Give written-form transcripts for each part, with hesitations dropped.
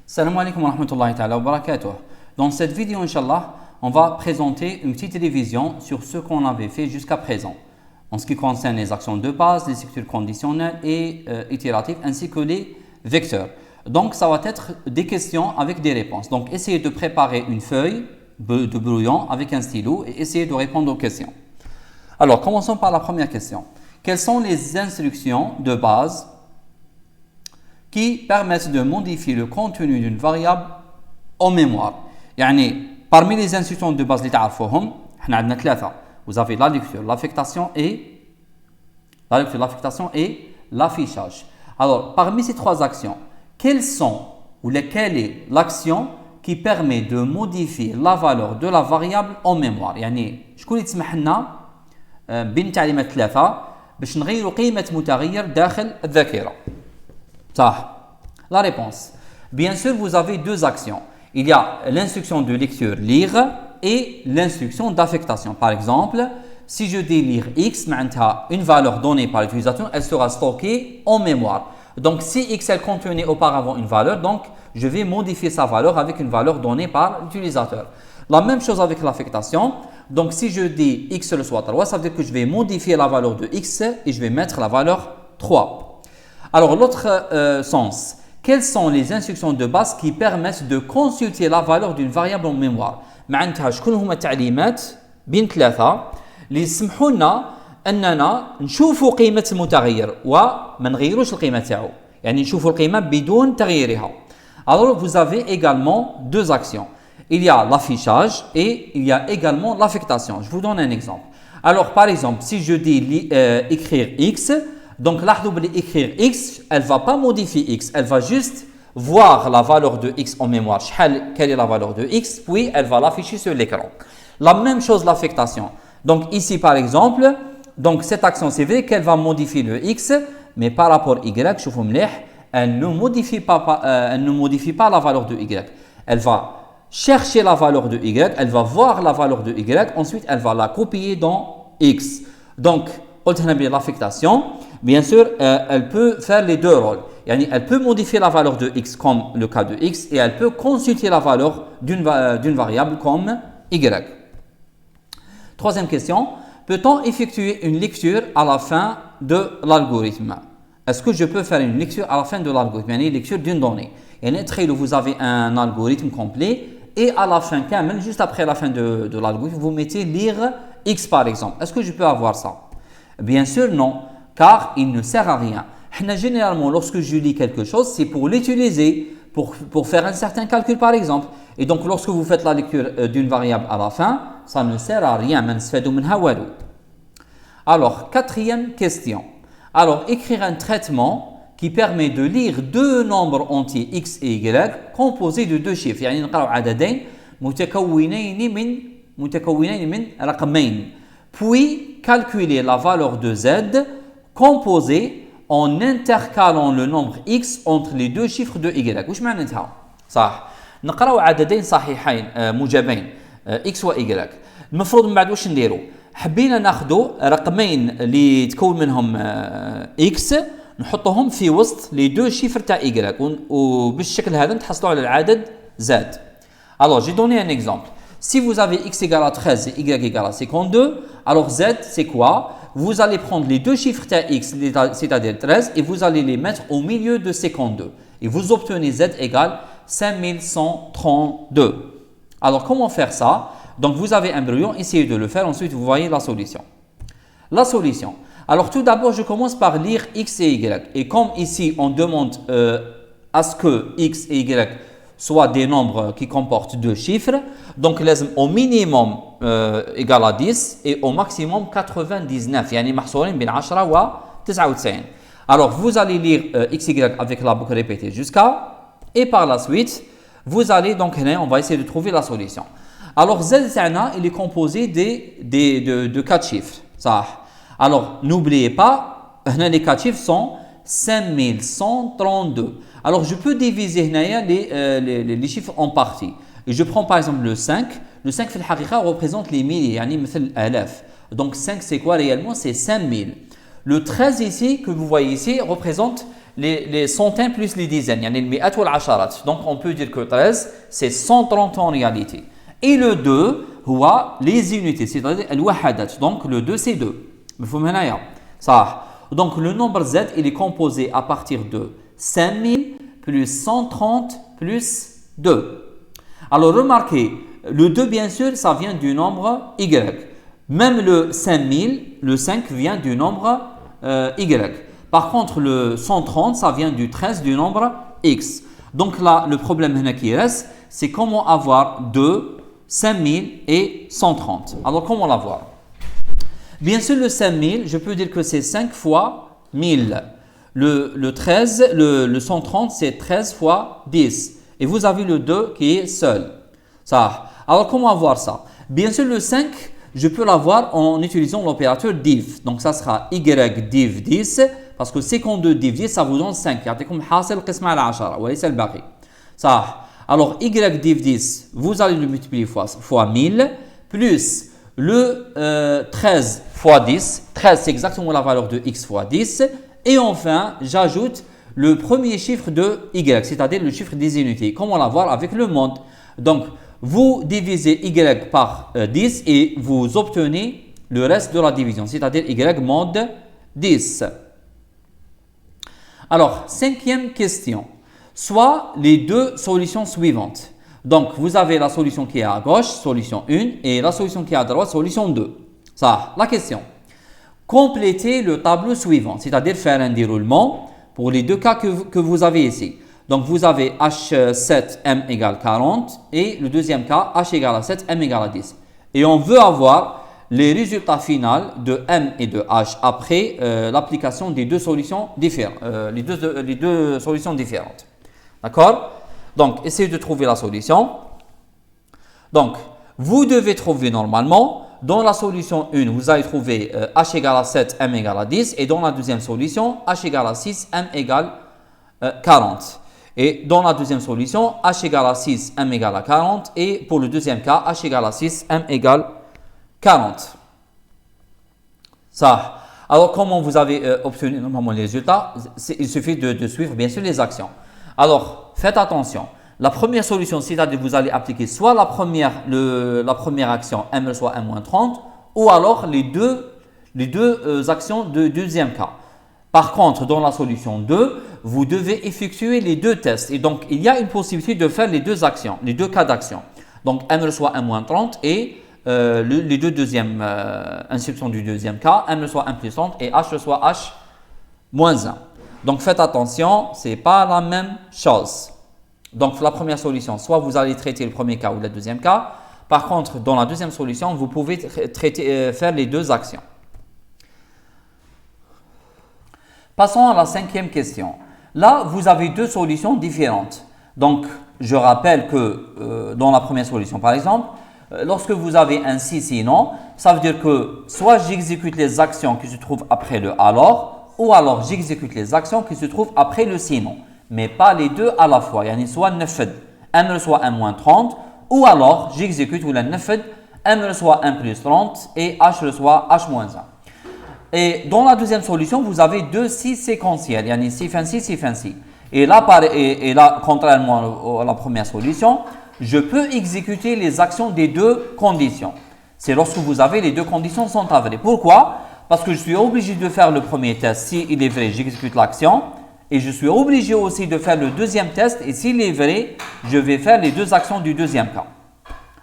Salam alaikum wa rahmatullahi ta'ala wa barakatuh. Dans cette vidéo, Inch'Allah, on va présenter une petite révision sur ce qu'on avait fait jusqu'à présent en ce qui concerne les actions de base, les écritures conditionnelles et itératives ainsi que les vecteurs. Donc, ça va être des questions avec des réponses. Donc, essayez de préparer une feuille de brouillon avec un stylo et essayez de répondre aux questions. Alors, commençons par la première question. Quelles sont les instructions de base qui permettent de modifier le contenu d'une variable en mémoire? يعني parmi les instructions de base اللي تعرفوهم احنا عندنا ثلاثة. Vous avez la lecture, l'affectation et l'affichage. Alors, parmi ces trois actions, quelles sont ou quelle est l'action qui permet de modifier la valeur de la variable en mémoire؟ يعني شكون اللي تسمح لنا بين تعليمات ثلاثة باش نغيروا قيمة متغير داخل الذاكرة؟ صح. La réponse. Bien sûr, vous avez deux actions. Il y a l'instruction de lecture lire et l'instruction d'affectation. Par exemple, si je dis lire x, une valeur donnée par l'utilisateur, elle sera stockée en mémoire. Donc, si x elle contenait auparavant une valeur, donc je vais modifier sa valeur avec une valeur donnée par l'utilisateur. La même chose avec l'affectation. Donc, si je dis x le soit 3, ça veut dire que je vais modifier la valeur de x et je vais mettre la valeur 3. Alors, l'autre sens. Quelles sont les instructions de base qui permettent de consulter la valeur d'une variable en mémoire؟ معناتها شكون هما التعليمات بين ثلاثة اللي يسمحوا لنا أننا نشوفوا قيمة المتغير وما نغيروش القيمة تاعو، يعني نشوفوا القيمة بدون تغييرها. Alors vous avez également deux actions. Il y a l'affichage et il y a également l'affectation. Je vous donne un exemple. Alors par exemple, si je dis écrire x, donc لاحظوا بلي écrire x, elle va pas modifier x, elle va juste voir la valeur de x en mémoire, quelle est la valeur de x, puis elle va l'afficher sur l'écran. La même chose l'affectation. Donc ici par exemple, donc cette action c'est vrai qu'elle va modifier le x, mais par rapport à y, شوفوا مليح, elle ne modifie pas la valeur de y. Elle va chercher la valeur de y, elle va voir la valeur de y, ensuite elle va la copier dans x. Donc l'affectation, bien sûr, elle peut faire les deux rôles. Elle peut modifier la valeur de x comme le cas de x et elle peut consulter la valeur d'une variable comme y. Troisième question, peut-on effectuer une lecture à la fin de l'algorithme? Est-ce que je peux faire une lecture à la fin de l'algorithme? Une lecture d'une donnée. Vous avez un algorithme complet et à la fin, juste après la fin de l'algorithme, vous mettez lire x par exemple. Est-ce que je peux avoir ça? Bien sûr non, car il ne sert à rien. Généralement, lorsque je lis quelque chose, c'est pour l'utiliser, pour faire un certain calcul par exemple. Et donc, lorsque vous faites la lecture d'une variable à la fin, ça ne sert à rien. Alors, quatrième question. Alors, écrire un traitement qui permet de lire deux nombres entiers x et y composés de deux chiffres. يعني نقراو عددين متكونين من رقمين. Puis calculer la valeur de z composée en intercalant le nombre x entre les deux chiffres de y. واش معناتها؟ صح. نقراو عددين صحيحين موجبين x و y. المفروض من بعد واش نديرو؟ حبينا ناخذوا رقمين اللي يتكون منهم x نحطهم في وسط les deux chiffres تاع y وبالشكل هذا نتحصلوا على العدد z. Alors, j'ai donné un exemple. Si vous avez x égale à 13 et y égale à 52, alors z c'est quoi? Vous allez prendre les deux chiffres x, c'est-à-dire 13, et vous allez les mettre au milieu de 52. Et vous obtenez z égale 5132. Alors comment faire ça? Donc vous avez un brouillon, essayez de le faire, ensuite vous voyez la solution. La solution. Alors tout d'abord, je commence par lire x et y. Et comme ici on demande à ce que x et y soit des nombres qui comportent deux chiffres, donc au minimum égal à 10 et au maximum 99, يعني محصورين بين 10 و 99. Alors vous allez lire x, y avec la boucle répétée jusqu'à, et par la suite, vous allez donc, on va essayer de trouver la solution. Alors z il est composé de 4 chiffres. Ça. Alors n'oubliez pas, les 4 chiffres sont 5132. Alors, je peux diviser les chiffres en parties. Et je prends par exemple le 5. Le 5, في الحقيقة, représente les milliers, يعني مثل الآلاف. Donc, 5, c'est quoi réellement? C'est 5000. Le 13 ici, que vous voyez ici, représente les centaines plus les dizaines, يعني المئات والعشرات. Donc on peut dire que 13 c'est 130 en réalité. Et le 2 هو les unités, c'est-à-dire الوحدات. Donc le 2 c'est 2. مفهوم هنايا؟ صح. Donc le nombre Z il est composé à partir de 5000 plus 130 plus 2. Alors remarquez, le 2 bien sûr ça vient du nombre Y. Même le 5000, le 5 vient du nombre Y. Par contre, le 130, ça vient du 13 du nombre X. Donc là, le problème qui reste, c'est comment avoir 2, 5000 et 130. Alors, comment l'avoir? Bien sûr, le 5000, je peux dire que c'est 5 fois 1000. Le 13, le 130, c'est 13 fois 10. Et vous avez le 2 qui est seul. Ça. Alors, comment avoir ça? Bien sûr, le 5, je peux l'avoir en utilisant l'opérateur div. Donc, ça sera y div 10 parce que 52 div 10, ça vous donne 5. يعطيكم حاصل قسمة على 10 وليس الباقي. صح. Alors, y div 10, vous allez le multiplier fois 1000 plus le 13 fois 10. 13, c'est exactement la valeur de x fois 10. Et enfin, j'ajoute le premier chiffre de y, c'est-à-dire le chiffre des unités. Comment l'avoir avec le monde? Donc, vous divisez y par 10 et vous obtenez le reste de la division, c'est-à-dire y mod 10. Alors, cinquième question. Soit les deux solutions suivantes. Donc, vous avez la solution qui est à gauche, solution 1, et la solution qui est à droite, solution 2. Ça, la question. Complétez le tableau suivant, c'est-à-dire faire un déroulement pour les deux cas que vous avez ici. Donc, vous avez H7, M égale 40 et le deuxième cas, H égale à 7, M égale à 10. Et on veut avoir les résultats finaux de M et de H après l'application des deux solutions différentes. Les deux solutions différentes. D'accord? Donc, essayez de trouver la solution. Donc, vous devez trouver normalement, dans la solution 1, vous allez trouver H égale à 7, M égale à 10. Et dans la deuxième solution, H égale à 6, M égale 40. Et dans la deuxième solution, H égale à 6, M égale à 40. Et pour le deuxième cas, H égale à 6, M égale 40. Ça. Alors, comment vous avez obtenu normalement les résultats? Il suffit de suivre bien sûr les actions. Alors, faites attention. La première solution, c'est-à-dire vous allez appliquer soit la première action, M soit M-30, ou alors les deux actions de deuxième cas. Par contre, dans la solution 2, vous devez effectuer les deux tests. Et donc, il y a une possibilité de faire les deux actions, les deux cas d'action. Donc, M reçoit M-30 et les deux deuxièmes instructions du deuxième cas, M reçoit M plus 30 et H reçoit H-1. Donc, faites attention, ce n'est pas la même chose. Donc, la première solution, soit vous allez traiter le premier cas ou le deuxième cas. Par contre, dans la deuxième solution, vous pouvez faire les deux actions. Passons à la cinquième question. Là, vous avez deux solutions différentes. Donc, je rappelle que dans la première solution, par exemple, lorsque vous avez un si sinon, ça veut dire que soit j'exécute les actions qui se trouvent après le alors, ou alors j'exécute les actions qui se trouvent après le sinon. Mais pas les deux à la fois. Yani soit nefed, M reçoit M-30, ou alors j'exécute ou la nefed, M reçoit M plus 30 et H reçoit H-1. Et dans la deuxième solution, vous avez deux si séquentiels, yani si fin si, si fin si. Et là, contrairement à la première solution, je peux exécuter les actions des deux conditions. C'est lorsque vous avez les deux conditions sont avérées. Pourquoi? Parce que je suis obligé de faire le premier test. Si il est vrai, j'exécute l'action. Et je suis obligé aussi de faire le deuxième test. Et s'il est vrai, je vais faire les deux actions du deuxième cas.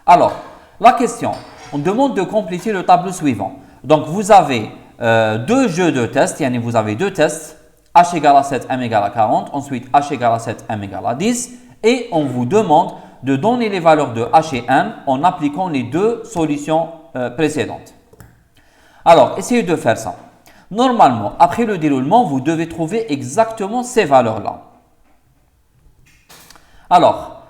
Alors, la question, on demande de compléter le tableau suivant. Donc, vous avez deux jeux de tests. Yani vous avez deux tests. H égale à 7, M égale à 40. Ensuite, H égale à 7, M égale à 10. Et on vous demande de donner les valeurs de H et M en appliquant les deux solutions précédentes. Alors, essayez de faire ça. Normalement, après le déroulement, vous devez trouver exactement ces valeurs-là. Alors,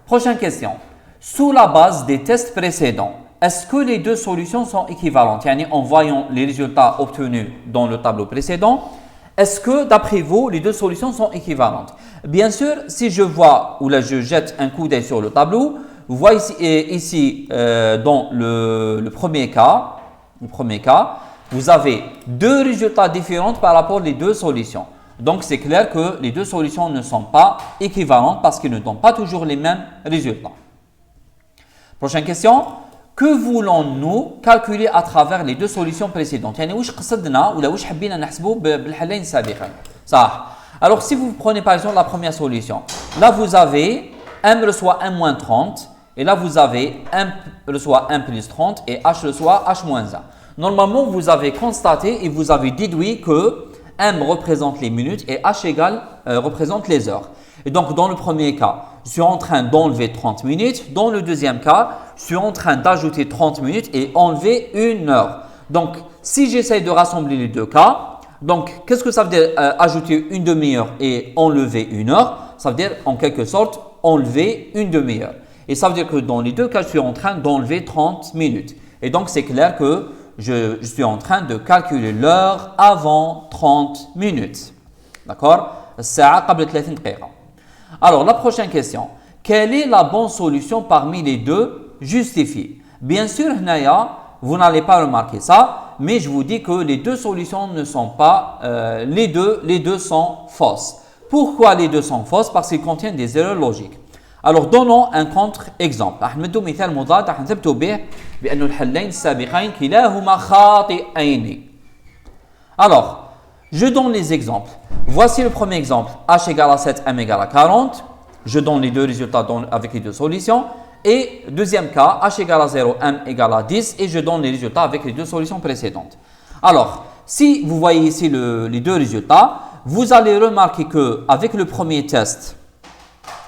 prochaine question. Sous la base des tests précédents, est-ce que les deux solutions sont équivalentes? Yani, en voyant les résultats obtenus dans le tableau précédent, est-ce que, d'après vous, les deux solutions sont équivalentes? Bien sûr, si je vois ou là je jette un coup d'œil sur le tableau, vous voyez ici dans le premier cas, vous avez deux résultats différents par rapport aux deux solutions. Donc c'est clair que les deux solutions ne sont pas équivalentes parce qu'ils ne donnent pas toujours les mêmes résultats. Prochaine question. Que voulons-nous calculer à travers les deux solutions précédentes? يعني واش قصدنا ولا واش حبينا نحسبوا بالحلين السابقين؟ صح. Alors si vous prenez par exemple la première solution, là vous avez m reçoit m moins 30 et là vous avez m reçoit m plus 30 et h reçoit h moins 1. Normalement vous avez constaté et vous avez déduit que m représente les minutes et h égale représente les heures. Et donc dans le premier cas, je suis en train d'enlever 30 minutes. Dans le deuxième cas, je suis en train d'ajouter 30 minutes et enlever une heure. Donc si j'essaie de rassembler les deux cas, donc qu'est-ce que ça veut dire ajouter une demi-heure et enlever une heure? Ça veut dire en quelque sorte enlever une demi-heure. Et ça veut dire que dans les deux cas, je suis en train d'enlever 30 minutes. Et donc c'est clair que je suis en train de calculer l'heure avant 30 minutes. D'accord? الساعة قبل 30 دقيقة. Alors, la prochaine question. Quelle est la bonne solution parmi les deux justifiées? Bien sûr, vous n'allez pas remarquer ça, mais je vous dis que les deux solutions ne sont pas, les deux sont fausses. Pourquoi les deux sont fausses? Parce qu'ils contiennent des erreurs logiques. Alors, donnons un contre-exemple. نحمدوا مثال مضاد راح نثبتوا به بأن الحلين السابقين كلاهما خاطئين. Alors, je donne les exemples. Voici le premier exemple. H égale à 7, M égale à 40. Je donne les deux résultats avec les deux solutions. Et deuxième cas, H égale à 0, M égale à 10. Et je donne les résultats avec les deux solutions précédentes. Alors, si vous voyez ici les deux résultats, vous allez remarquer qu'avec le premier test,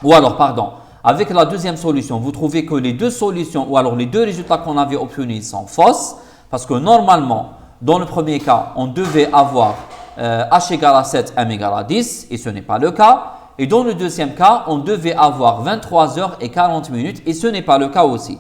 ou alors, pardon, avec la deuxième solution, vous trouvez que les deux solutions, ou alors les deux résultats qu'on avait obtenus sont fausses. Parce que normalement, dans le premier cas, on devait avoir H égale à 7, M égale à 10, et ce n'est pas le cas. Et dans le deuxième cas, on devait avoir 23 heures et 40 minutes, et ce n'est pas le cas aussi.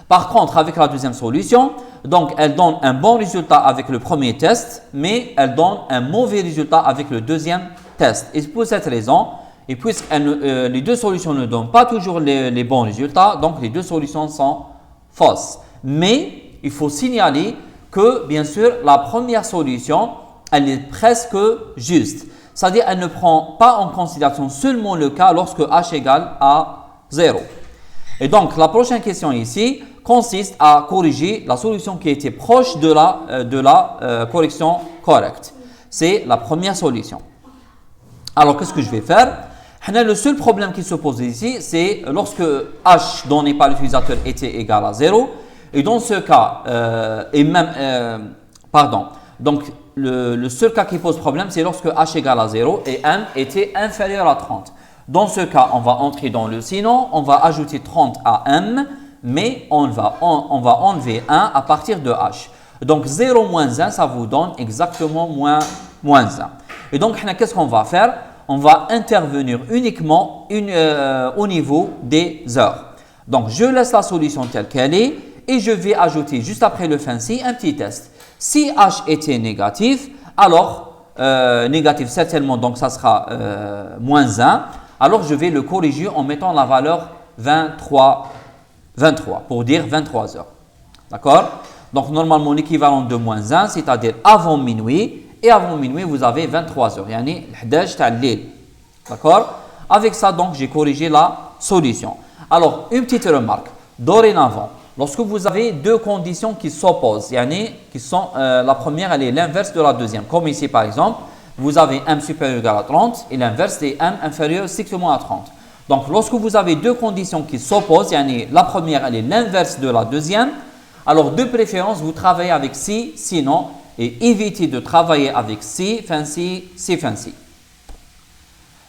Par contre, avec la deuxième solution, donc elle donne un bon résultat avec le premier test, mais elle donne un mauvais résultat avec le deuxième test. Et pour cette raison, et puisque les deux solutions ne donnent pas toujours les bons résultats, donc les deux solutions sont fausses. Mais il faut signaler que, bien sûr, la première solution, elle est presque juste. C'est-à-dire qu'elle ne prend pas en considération seulement le cas lorsque h égale à 0. Et donc, la prochaine question ici consiste à corriger la solution qui était proche de la correction correcte. C'est la première solution. Alors, qu'est-ce que je vais faire? Le seul problème qui se pose ici, c'est lorsque h donné par l'utilisateur était égal à 0. Et dans ce cas, donc le seul cas qui pose problème, c'est lorsque h égale à 0 et m était inférieur à 30. Dans ce cas, on va entrer dans le sinon, on va ajouter 30 à m, mais on va enlever 1 à partir de h. Donc 0 moins 1, ça vous donne exactement moins 1. Et donc, qu'est-ce qu'on va faire? On va intervenir uniquement au niveau des heures. Donc, je laisse la solution telle qu'elle est et je vais ajouter juste après le fancy un petit test. Si h était négatif, alors négatif certainement, donc ça sera moins 1. Alors je vais le corriger en mettant la valeur 23 pour dire 23 heures. D'accord? Donc normalement l'équivalent de moins 1, c'est-à-dire avant minuit. Et avant minuit, vous avez 23 heures. Yani 11 تاع الليل. D'accord? Avec ça, donc, j'ai corrigé la solution. Alors, une petite remarque. Dorénavant, lorsque vous avez deux conditions qui s'opposent, qui sont, la première, elle est l'inverse de la deuxième. Comme ici, par exemple, vous avez m supérieur ou égal à 30 et l'inverse, c'est m inférieur strictement à 30. Donc, lorsque vous avez deux conditions qui s'opposent, la première, elle est l'inverse de la deuxième, alors de préférence, vous travaillez avec si, sinon, et évitez de travailler avec si, fancy, si, fancy.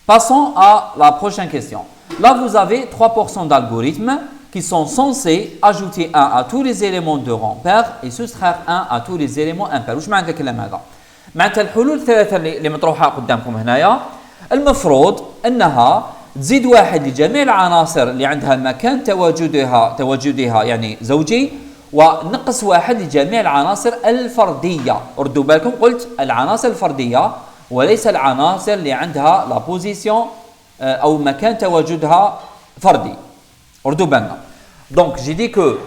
Passons à la prochaine question. Là, vous avez 3% d'algorithmes qui sont censés ajouter 1 à tous les éléments de rang pair et soustraire 1 à tous les éléments impairs. واش معنى الكلام هذا؟ معناتها الحلول الثلاثة اللي مطروحة قدامكم هنايا المفروض أنها تزيد واحد لجميع العناصر اللي عندها مكان تواجدها يعني زوجي ونقص واحد لجميع العناصر الفردية. ردوا بالكم قلت العناصر الفردية وليس العناصر اللي عندها لا بوزيسيون أو مكان تواجدها فردي. ردوا بالنا. Donc j'ai dit que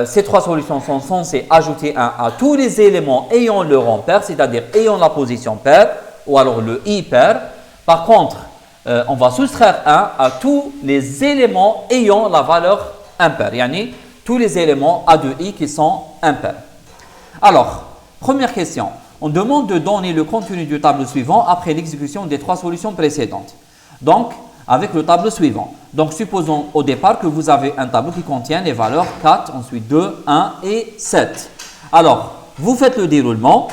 ces trois solutions sont censées ajouter 1 à tous les éléments ayant le rang pair, c'est-à-dire ayant la position paire ou alors le i pair. Par contre, on va soustraire 1 à tous les éléments ayant la valeur impaire, yani tous les éléments a de i qui sont impairs. Alors, première question. On demande de donner le contenu du tableau suivant après l'exécution des 3 solutions précédentes. Donc, avec le tableau suivant. Donc, supposons au départ que vous avez un tableau qui contient les valeurs 4, ensuite 2, 1 et 7. Alors, vous faites le déroulement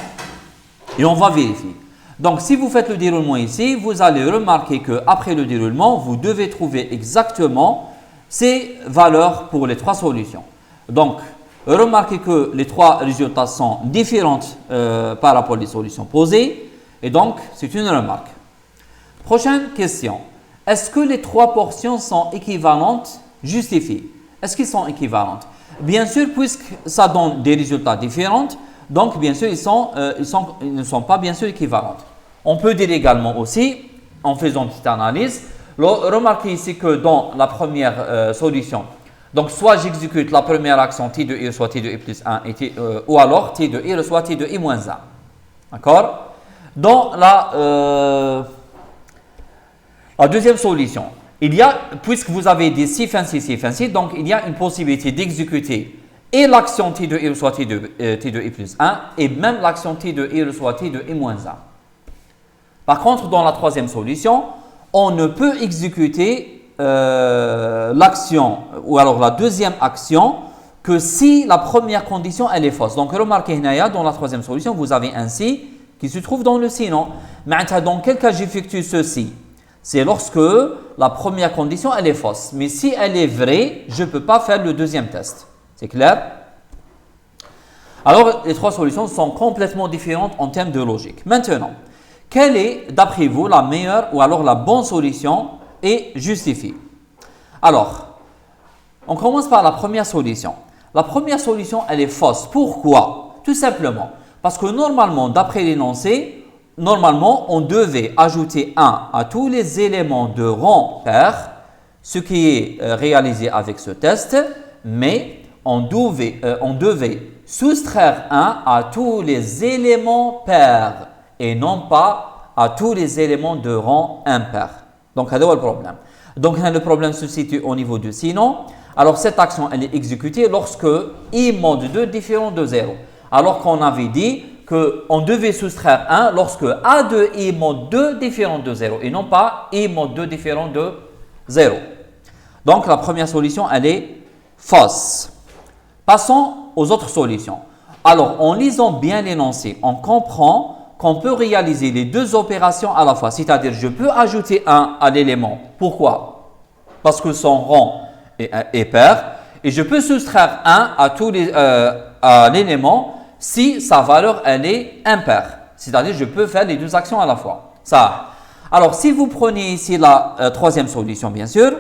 et on va vérifier. Donc, si vous faites le déroulement ici, vous allez remarquer qu'après le déroulement, vous devez trouver exactement ces valeurs pour les 3 solutions. Donc, remarquez que les 3 résultats sont différents par rapport aux solutions posées. Et donc, c'est une remarque. Prochaine question. Est-ce que les 3 portions sont équivalentes? Justifiées. Est-ce qu'ils sont équivalentes? Bien sûr, puisque ça donne des résultats différents, donc bien sûr, ils ne sont pas bien sûr équivalentes. On peut dire également aussi, en faisant une petite analyse, remarquez ici que dans la première solution, donc soit j'exécute la première action t de i soit t de i plus 1 ou alors t de i reçoit t de i moins 1. D'accord? Dans la deuxième solution, puisque vous avez des si fin si, donc il y a une possibilité d'exécuter et l'action t de i reçoit t de i plus 1 et même l'action t de i reçoit t de i moins 1. Par contre, dans la troisième solution, on ne peut exécuter l'action ou alors la deuxième action que si la première condition elle est fausse. Donc remarquez dans la troisième solution, vous avez un si qui se trouve dans le sinon. Maintenant, dans quel cas j'effectue ceci? C'est lorsque la première condition elle est fausse. Mais si elle est vraie, je ne peux pas faire le deuxième test. C'est clair? Alors, les 3 solutions sont complètement différentes en termes de logique. Maintenant, quelle est, d'après vous, la meilleure ou alors la bonne solution et justifiée? Alors, on commence par la première solution. La première solution, elle est fausse. Pourquoi? Tout simplement parce que normalement, d'après l'énoncé, normalement, on devait ajouter 1 à tous les éléments de rang pair, ce qui est réalisé avec ce test, mais on devait soustraire 1 à tous les éléments pairs et non pas à tous les éléments de rang impair. Donc, c'est le problème. Donc, le problème se situe au niveau du sinon. Alors, cette action, elle est exécutée lorsque i mod 2 différent de 0. Alors qu'on avait dit qu'on devait soustraire 1 lorsque a de i mod 2 différent de 0 et non pas i mod 2 différent de 0. Donc, la première solution, elle est fausse. Passons aux autres solutions. Alors, en lisant bien l'énoncé, on comprend qu'on peut réaliser les 2 opérations à la fois. C'est-à-dire, je peux ajouter 1 à l'élément. Pourquoi? Parce que son rang est pair. Et je peux soustraire 1 à l'élément si sa valeur elle est impaire. C'est-à-dire, je peux faire les 2 actions à la fois. Ça. Alors, si vous prenez ici la troisième solution, bien sûr,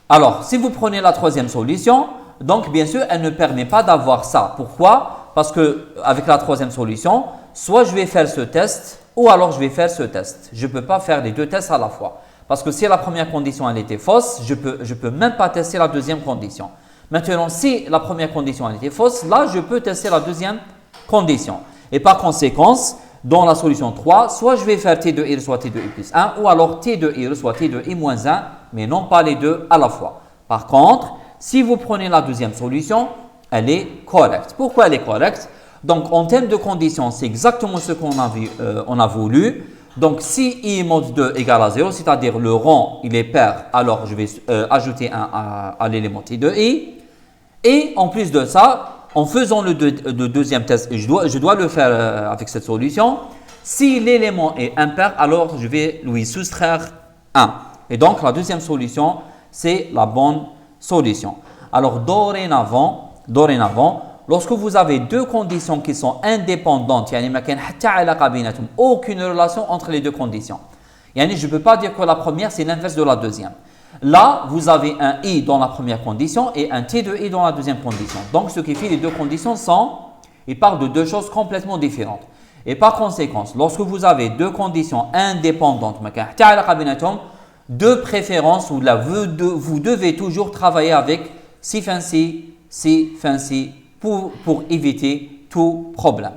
alors, si vous prenez la troisième solution, donc bien sûr, elle ne permet pas d'avoir ça. Pourquoi? Parce que avec la troisième solution, soit je vais faire ce test, ou alors je vais faire ce test. Je ne peux pas faire les 2 tests à la fois. Parce que si la première condition elle était fausse, je peux même pas tester la deuxième condition. Maintenant, si la première condition elle était fausse, là, je peux tester la deuxième condition. Et par conséquent, dans la solution 3, soit je vais faire t de i soit t de i plus 1, ou alors t de i soit t de i moins 1, mais non pas les 2 à la fois. Par contre, si vous prenez la deuxième solution, elle est correcte. Pourquoi elle est correcte? Donc, en termes de conditions, c'est exactement ce qu'on a voulu. Donc, si i mod 2 égale à 0, c'est-à-dire le rang, il est pair, alors je vais ajouter 1 à l'élément t de i. Et en plus de ça, en faisant le deuxième test, et je dois le faire avec cette solution, si l'élément est impair, alors je vais lui soustraire 1. Et donc, la deuxième solution, c'est la bonne solution. Alors, dorénavant, lorsque vous avez 2 conditions qui sont indépendantes, il n'y a aucune relation entre les 2 conditions. Je ne peux pas dire que la première, c'est l'inverse de la deuxième. Là, vous avez un i dans la première condition et un t de i dans la deuxième condition. Donc, ce qui fait les 2 conditions ils parlent de 2 choses complètement différentes. Et par conséquent, lorsque vous avez 2 conditions indépendantes, de préférence, vous devez toujours travailler avec si fin si, si fin si, pour éviter tout problème.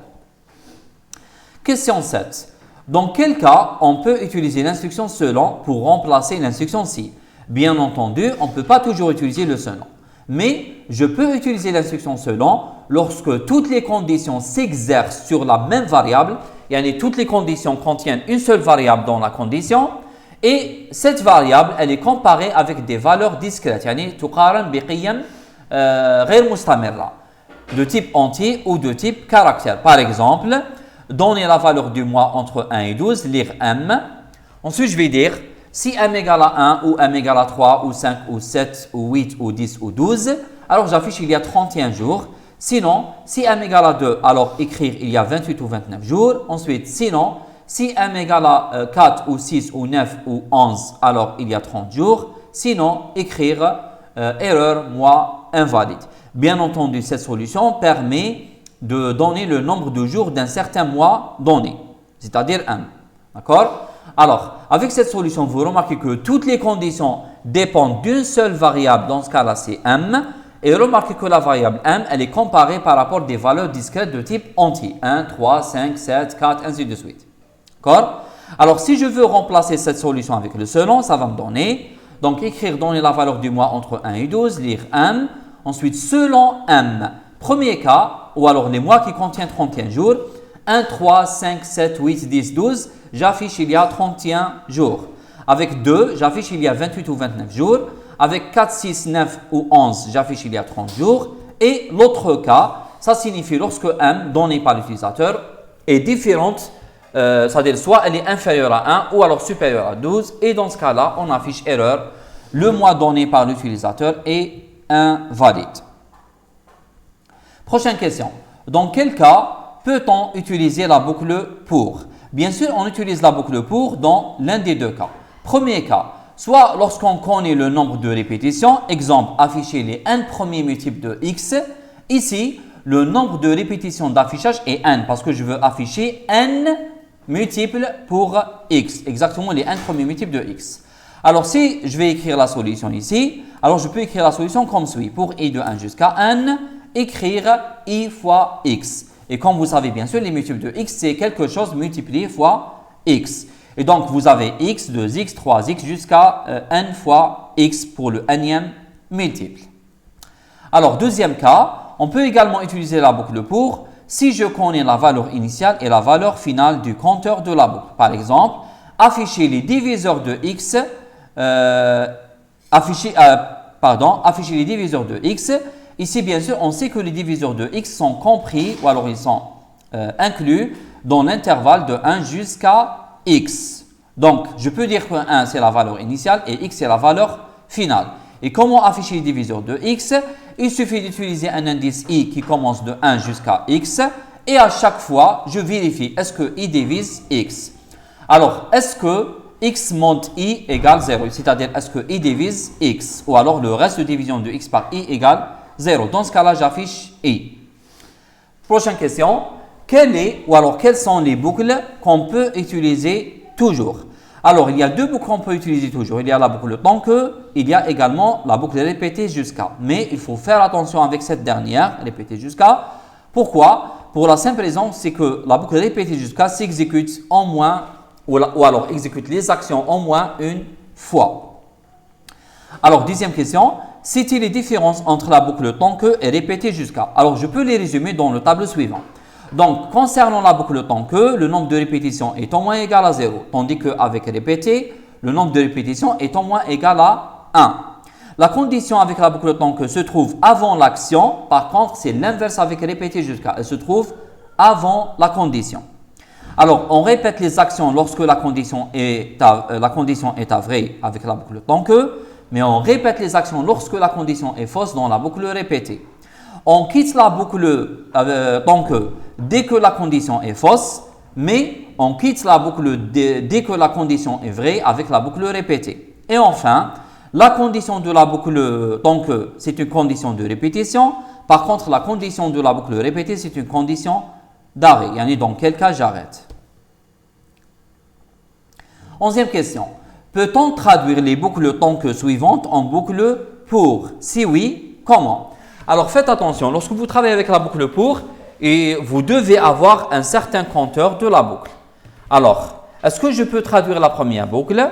Question 7. Dans quel cas on peut utiliser l'instruction selon pour remplacer l'instruction si? Bien entendu, on ne peut pas toujours utiliser le selon. Mais je peux utiliser l'instruction selon lorsque toutes les conditions s'exercent sur la même variable, et toutes les conditions contiennent une seule variable dans la condition, et cette variable, elle est comparée avec des valeurs discrètes, تقارن بقيم غير مستمرة, de type entier ou de type caractère. Par exemple, donner la valeur du mois entre 1 et 12, lire M. Ensuite, je vais dire si M égale à 1 ou M égale à 3 ou 5 ou 7 ou 8 ou 10 ou 12, alors j'affiche il y a 31 jours. Sinon, si M égale à 2, alors écrire il y a 28 ou 29 jours. Ensuite, sinon, si M égale à 4 ou 6 ou 9 ou 11, alors il y a 30 jours. Sinon, écrire erreur, mois, invalide. Bien entendu, cette solution permet de donner le nombre de jours d'un certain mois donné, c'est-à-dire M. D'accord? Alors, avec cette solution, vous remarquez que toutes les conditions dépendent d'une seule variable, dans ce cas-là, c'est M. Et remarquez que la variable M, elle est comparée par rapport à des valeurs discrètes de type entier. 1, 3, 5, 7, 4, ainsi de suite. D'accord? Alors, si je veux remplacer cette solution avec le selon, ça va me donner, donc écrire, donner la valeur du mois entre 1 et 12, lire M. Ensuite, selon M, premier cas, ou alors les mois qui contiennent 31 jours, 1, 3, 5, 7, 8, 10, 12, j'affiche il y a 31 jours. Avec 2, j'affiche il y a 28 ou 29 jours. Avec 4, 6, 9 ou 11, j'affiche il y a 30 jours. Et l'autre cas, ça signifie lorsque M, donné par l'utilisateur, est différente, c'est-à-dire soit elle est inférieure à 1 ou alors supérieure à 12. Et dans ce cas-là, on affiche erreur. Le mois donné par l'utilisateur est invalide. Prochaine question. Dans quel cas peut-on utiliser la boucle pour? Bien sûr, on utilise la boucle pour dans l'un des deux cas. Premier cas, soit lorsqu'on connaît le nombre de répétitions, exemple, afficher les n premiers multiples de x. Ici, le nombre de répétitions d'affichage est n parce que je veux afficher n multiples pour x, exactement les n premiers multiples de x. Alors, si je vais écrire la solution ici, alors je peux écrire la solution comme suit. Pour i de 1 jusqu'à n, écrire i fois x. Et comme vous savez bien sûr, les multiples de x, c'est quelque chose multiplié fois x. Et donc, vous avez x, 2x, 3x jusqu'à n fois x pour le nème multiple. Alors, deuxième cas, on peut également utiliser la boucle pour si je connais la valeur initiale et la valeur finale du compteur de la boucle. Par exemple, afficher les diviseurs de x, afficher les diviseurs de x. Ici, bien sûr, on sait que les diviseurs de x sont compris, ou alors ils sont inclus dans l'intervalle de 1 jusqu'à x. Donc, je peux dire que 1, c'est la valeur initiale et x, c'est la valeur finale. Et comment afficher les diviseurs de x? Il suffit d'utiliser un indice i qui commence de 1 jusqu'à x. Et à chaque fois, je vérifie, est-ce que i divise x? Alors, est-ce que x mod i égale 0? C'est-à-dire, est-ce que i divise x? Ou alors, le reste de division de x par i égale 0. Dans ce cas-là, j'affiche i. Prochaine question. Quelles sont les boucles qu'on peut utiliser toujours? Alors, il y a deux boucles qu'on peut utiliser toujours. Il y a la boucle tant que, il y a également la boucle répétée jusqu'à. Mais il faut faire attention avec cette dernière, répétée jusqu'à. Pourquoi? Pour la simple raison, c'est que la boucle répétée jusqu'à s'exécute en moins, ou alors exécute les actions en moins une fois. Alors, deuxième question. Citer les différences entre la boucle tant que et répétée jusqu'à. Alors, je peux les résumer dans le tableau suivant. Donc, concernant la boucle tant que, le nombre de répétitions est au moins égal à 0. Tandis qu'avec répété, le nombre de répétitions est au moins égal à 1. La condition avec la boucle tant que se trouve avant l'action. Par contre, c'est l'inverse avec répété jusqu'à. Elle se trouve avant la condition. Alors, on répète les actions lorsque la condition est avérée avec la boucle tant que. Mais on répète les actions lorsque la condition est fausse dans la boucle répétée. On quitte la boucle tant que dès que la condition est fausse, mais on quitte la boucle dès que la condition est vraie avec la boucle répétée. Et enfin, la condition de la boucle tant que c'est une condition de répétition. Par contre, la condition de la boucle répétée, c'est une condition d'arrêt. Yani dans quel cas j'arrête. 11e question. Peut-on traduire les boucles tant que suivantes en boucles pour? Si oui, comment? Alors faites attention, lorsque vous travaillez avec la boucle pour, et vous devez avoir un certain compteur de la boucle. Alors, est-ce que je peux traduire la première boucle?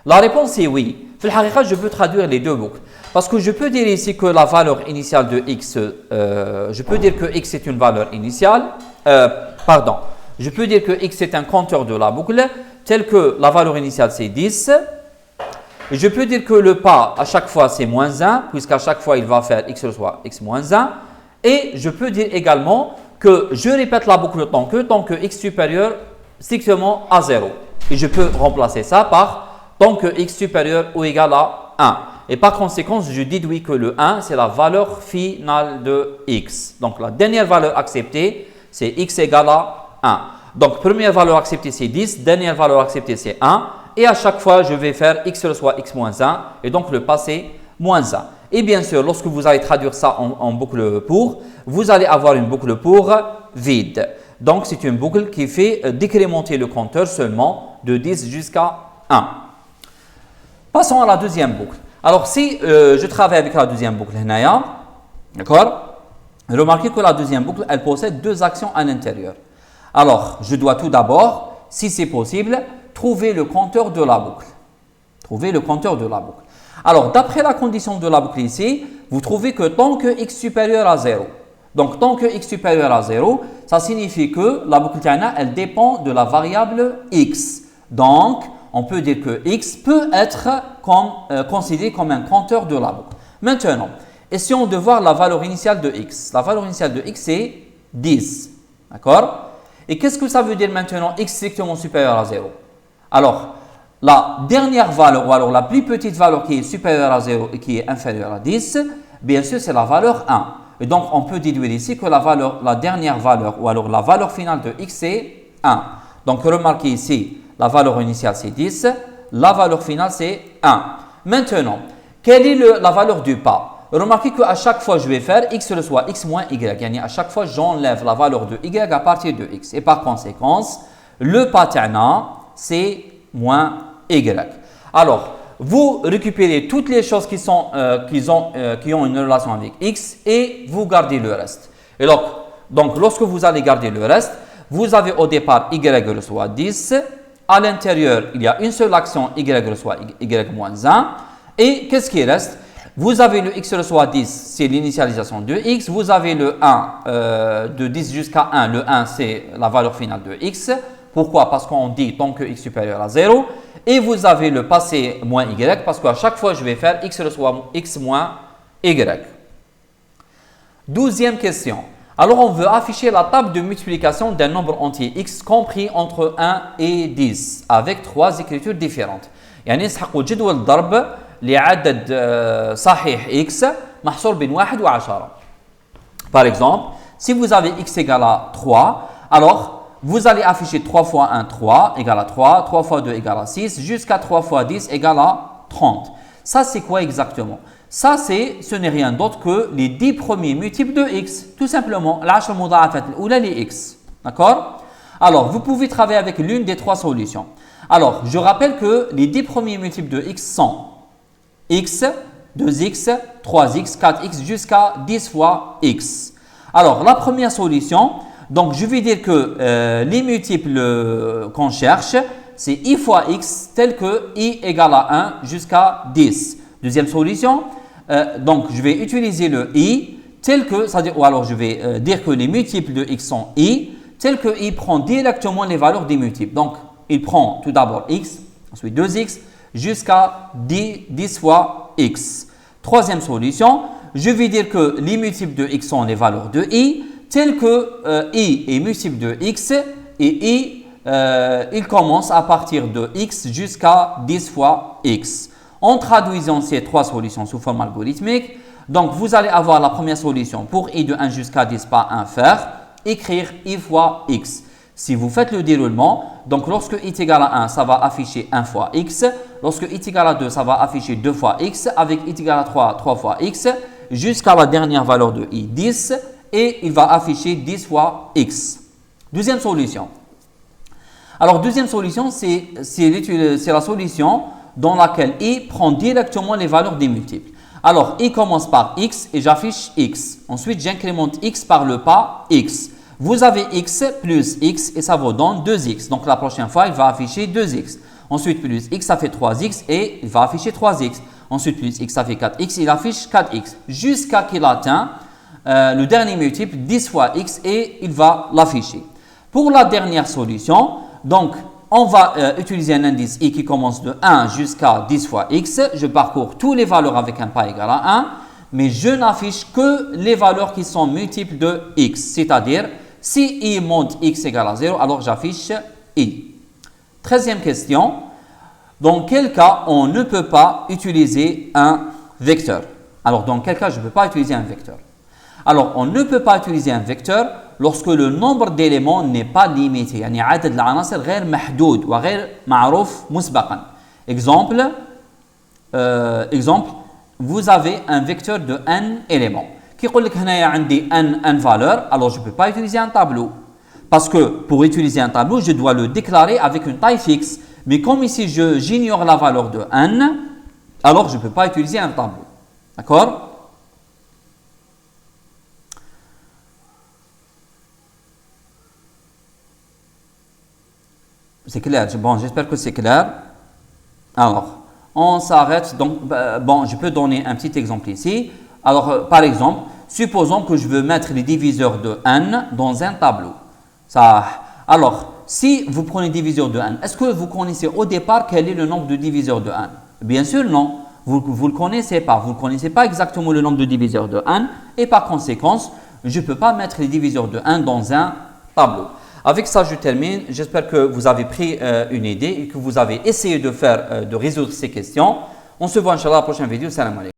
La réponse est oui. Je peux traduire les deux boucles. Parce que je peux dire ici que la valeur initiale de x, je peux dire que x est une valeur initiale, je peux dire que x est un compteur de la boucle, tel que la valeur initiale c'est 10. Et je peux dire que le pas à chaque fois c'est moins 1, puisqu'à chaque fois il va faire x soit x moins 1. Et je peux dire également que je répète la boucle tant que x supérieur strictement à 0. Et je peux remplacer ça par tant que x supérieur ou égal à 1. Et par conséquent, je déduis que le 1, c'est la valeur finale de x. Donc, la dernière valeur acceptée, c'est x égale à 1. Donc, première valeur acceptée, c'est 10. Dernière valeur acceptée, c'est 1. Et à chaque fois, je vais faire x soit x moins 1. Et donc, le passé, moins 1. Et bien sûr, lorsque vous allez traduire ça en boucle pour, vous allez avoir une boucle pour vide. Donc, c'est une boucle qui fait décrémenter le compteur seulement de 10 jusqu'à 1. Passons à la deuxième boucle. Alors, si je travaille avec la deuxième boucle, d'accord? Remarquez que la deuxième boucle, elle possède deux actions à l'intérieur. Alors, je dois tout d'abord, si c'est possible, trouver le compteur de la boucle. Trouver le compteur de la boucle. Alors, d'après la condition de la boucle ici, vous trouvez que tant que x supérieur à 0. Donc, tant que x supérieur à 0, ça signifie que la boucle elle dépend de la variable x. Donc, on peut dire que x peut être considéré comme un compteur de la boucle. Maintenant, essayons de voir la valeur initiale de x. La valeur initiale de x est 10. D'accord? Et qu'est-ce que ça veut dire maintenant x strictement supérieur à 0? Alors, la dernière valeur, ou alors la plus petite valeur qui est supérieure à 0 et qui est inférieure à 10, bien sûr, c'est la valeur 1. Et donc, on peut déduire ici que la dernière valeur, ou alors la valeur finale de x est 1. Donc, remarquez ici, la valeur initiale c'est 10, la valeur finale c'est 1. Maintenant, quelle est la valeur du pas? Remarquez qu'à chaque fois je vais faire x soit x moins y. À chaque fois j'enlève la valeur de y à partir de x. Et par conséquent, le pas c'est moins y. Alors, vous récupérez toutes les choses qui ont une relation avec x et vous gardez le reste. Et donc lorsque vous allez garder le reste, vous avez au départ y reçoit 10. À l'intérieur, il y a une seule action y reçoit y moins 1. Et qu'est-ce qui reste? Vous avez le x reçoit 10, c'est l'initialisation de x. Vous avez le 1 de 10 jusqu'à 1. Le 1, c'est la valeur finale de x. Pourquoi? Parce qu'on dit tant que x supérieur à 0. Et vous avez le passé moins y, parce qu'à chaque fois, je vais faire x reçoit x moins y. 12e question. Alors, on veut afficher la table de multiplication d'un nombre entier x compris entre 1 et 10 avec trois écritures différentes. يعني نسحقوا جدول ضرب لعدد صحيح x محصور بين 1 و 10. Par exemple, si vous avez x égale à 3, alors vous allez afficher 3 fois 1, 3 égale à 3, 3 fois 2 égale à 6, jusqu'à 3 fois 10 égale à 30. Ça, c'est quoi exactement? Ça, ce n'est rien d'autre que les 10 premiers multiples de x. Tout simplement, l'ashra mudha'afat al-oula les x. D'accord? Alors, vous pouvez travailler avec l'une des trois solutions. Alors, je rappelle que les 10 premiers multiples de x sont x, 2x, 3x, 4x jusqu'à 10 fois x. Alors, la première solution, donc je vais dire que les multiples qu'on cherche, c'est i fois x tel que i égale à 1 jusqu'à 10. Deuxième solution, donc je vais utiliser le i tel que, c'est-à-dire, ou alors je vais dire que les multiples de x sont i, tel que i prend directement les valeurs des multiples. Donc, il prend tout d'abord x, ensuite 2x, jusqu'à 10 fois x. Troisième solution, je vais dire que les multiples de x sont les valeurs de i, tel que i est multiple de x et i, il commence à partir de x jusqu'à 10 fois x. En traduisant ces trois solutions sous forme algorithmique, donc vous allez avoir la première solution pour i de 1 jusqu'à 10 par 1 faire, écrire i fois x. Si vous faites le déroulement, donc lorsque i est égal à 1, ça va afficher 1 fois x. Lorsque i est égal à 2, ça va afficher 2 fois x. Avec i est égal à 3, 3 fois x. Jusqu'à la dernière valeur de i, 10. Et il va afficher 10 fois x. Deuxième solution. Alors, deuxième solution, c'est la solution dans laquelle i prend directement les valeurs des multiples. Alors, il commence par x et j'affiche x. Ensuite, j'incrémente x par le pas x. Vous avez x plus x et ça vous donne 2x. Donc, la prochaine fois, il va afficher 2x. Ensuite, plus x, ça fait 3x et il va afficher 3x. Ensuite, plus x, ça fait 4x, il affiche 4x. Jusqu'à qu'il atteint le dernier multiple, 10 fois x, et il va l'afficher. Pour la dernière solution, donc, on va utiliser un indice i qui commence de 1 jusqu'à 10 fois x. Je parcours toutes les valeurs avec un pas égal à 1, mais je n'affiche que les valeurs qui sont multiples de x. C'est-à-dire, si i monte x égale à 0, alors j'affiche i. 13e question. Dans quel cas on ne peut pas utiliser un vecteur? Alors, dans quel cas je ne peux pas utiliser un vecteur? Alors, on ne peut pas utiliser un vecteur lorsque le nombre d'éléments n'est pas limité. يعني عدد العناصر غير محدود وغير معروف مسبقا. Exemple, vous avez un vecteur de n éléments. Qui يقول لك هنايا عندي n valeur, alors je ne peux pas utiliser un tableau. Parce que pour utiliser un tableau, je dois le déclarer avec une taille fixe. Mais comme ici, j'ignore la valeur de n, alors je ne peux pas utiliser un tableau. D'accord? C'est clair. Bon, j'espère que c'est clair. Alors, on s'arrête. Donc, bon, je peux donner un petit exemple ici. Alors, par exemple, supposons que je veux mettre les diviseurs de n dans un tableau. Alors, si vous prenez diviseur de n, est-ce que vous connaissez au départ quel est le nombre de diviseurs de n? Bien sûr, non. Vous ne le connaissez pas. Vous ne connaissez pas exactement le nombre de diviseurs de n. Et par conséquent, je ne peux pas mettre les diviseurs de n dans un tableau. Avec ça, je termine. J'espère que vous avez pris une idée et que vous avez essayé de résoudre ces questions. On se voit, Inch'Allah, à la prochaine vidéo. Salam alaikum.